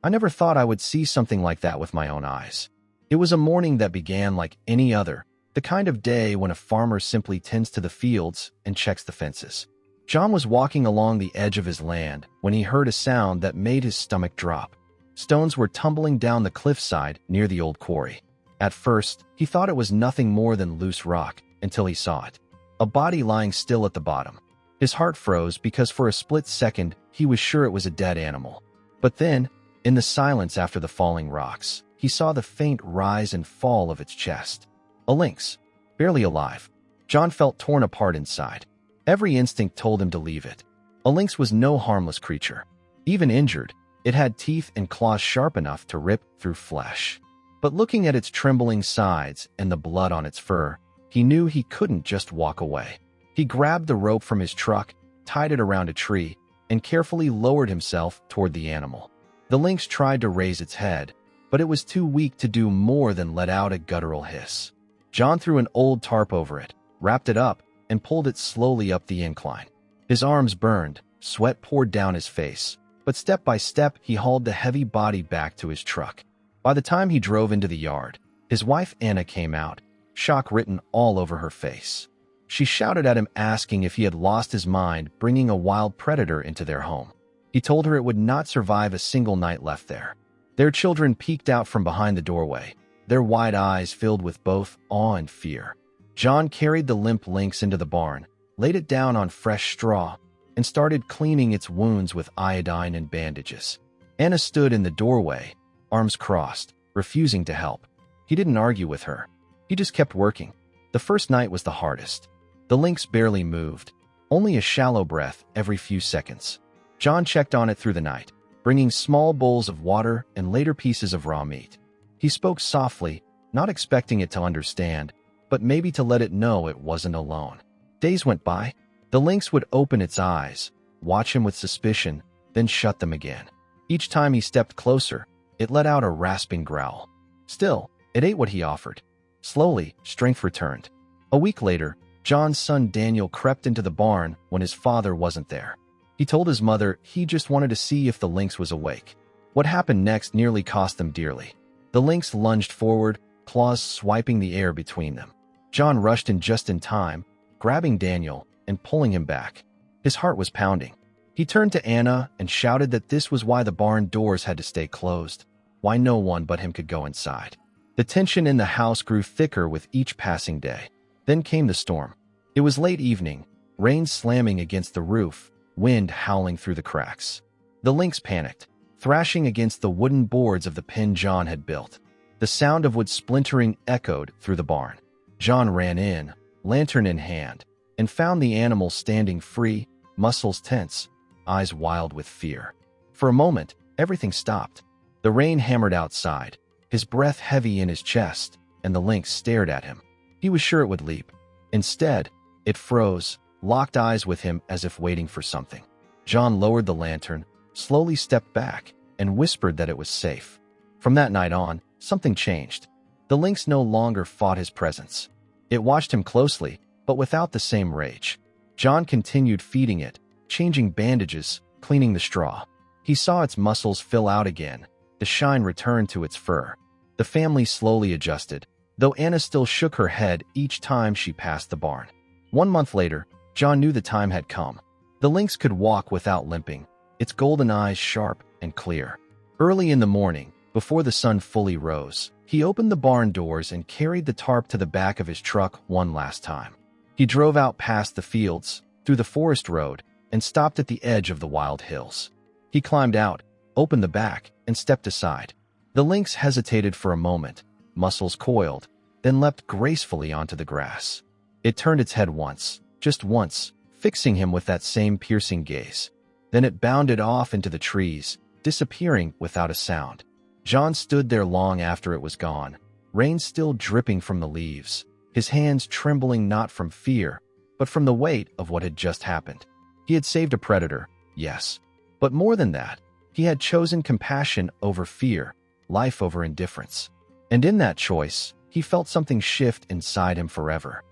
I never thought I would see something like that with my own eyes. It was a morning that began like any other, the kind of day when a farmer simply tends to the fields and checks the fences. John was walking along the edge of his land when he heard a sound that made his stomach drop. Stones were tumbling down the cliffside near the old quarry. At first, he thought it was nothing more than loose rock until he saw it. A body lying still at the bottom. His heart froze because for a split second, he was sure it was a dead animal. But then, in the silence after the falling rocks, he saw the faint rise and fall of its chest. A lynx, barely alive. John felt torn apart inside. Every instinct told him to leave it. A lynx was no harmless creature. Even injured, it had teeth and claws sharp enough to rip through flesh. But looking at its trembling sides and the blood on its fur, he knew he couldn't just walk away. He grabbed the rope from his truck, tied it around a tree, and carefully lowered himself toward the animal. The lynx tried to raise its head, but it was too weak to do more than let out a guttural hiss. John threw an old tarp over it, wrapped it up, and pulled it slowly up the incline. His arms burned, sweat poured down his face, but step by step he hauled the heavy body back to his truck. By the time he drove into the yard, his wife Anna came out, shock written all over her face. She shouted at him asking if he had lost his mind bringing a wild predator into their home. He told her it would not survive a single night left there. Their children peeked out from behind the doorway, their wide eyes filled with both awe and fear. John carried the limp lynx into the barn, laid it down on fresh straw, and started cleaning its wounds with iodine and bandages. Anna stood in the doorway, arms crossed, refusing to help. He didn't argue with her. He just kept working. The first night was the hardest. The lynx barely moved, only a shallow breath every few seconds. John checked on it through the night, bringing small bowls of water and later pieces of raw meat. He spoke softly, not expecting it to understand, but maybe to let it know it wasn't alone. Days went by. The lynx would open its eyes, watch him with suspicion, then shut them again. Each time he stepped closer, it let out a rasping growl. Still, it ate what he offered. Slowly, strength returned. A week later, John's son Daniel crept into the barn when his father wasn't there. He told his mother he just wanted to see if the lynx was awake. What happened next nearly cost them dearly. The lynx lunged forward, claws swiping the air between them. John rushed in just in time, grabbing Daniel and pulling him back. His heart was pounding. He turned to Anna and shouted that this was why the barn doors had to stay closed, why no one but him could go inside. The tension in the house grew thicker with each passing day. Then came the storm. It was late evening, rain slamming against the roof, wind howling through the cracks. The lynx panicked, thrashing against the wooden boards of the pen John had built. The sound of wood splintering echoed through the barn. John ran in, lantern in hand, and found the animal standing free, muscles tense, eyes wild with fear. For a moment, everything stopped. The rain hammered outside, his breath heavy in his chest, and the lynx stared at him. He was sure it would leap. Instead, it froze, locked eyes with him as if waiting for something. John lowered the lantern, slowly stepped back, and whispered that it was safe. From that night on, something changed. The lynx no longer fought his presence. It watched him closely, but without the same rage. John continued feeding it, changing bandages, cleaning the straw. He saw its muscles fill out again, the shine returned to its fur. The family slowly adjusted, though Anna still shook her head each time she passed the barn. 1 month later, John knew the time had come. The lynx could walk without limping, its golden eyes sharp and clear. Early in the morning, before the sun fully rose, he opened the barn doors and carried the tarp to the back of his truck one last time. He drove out past the fields, through the forest road, and stopped at the edge of the wild hills. He climbed out, opened the back, and stepped aside. The lynx hesitated for a moment, muscles coiled, then leapt gracefully onto the grass. It turned its head once, just once, fixing him with that same piercing gaze. Then it bounded off into the trees, disappearing without a sound. John stood there long after it was gone, rain still dripping from the leaves, his hands trembling not from fear, but from the weight of what had just happened. He had saved a predator, yes, but more than that, he had chosen compassion over fear, life over indifference. And in that choice, he felt something shift inside him forever.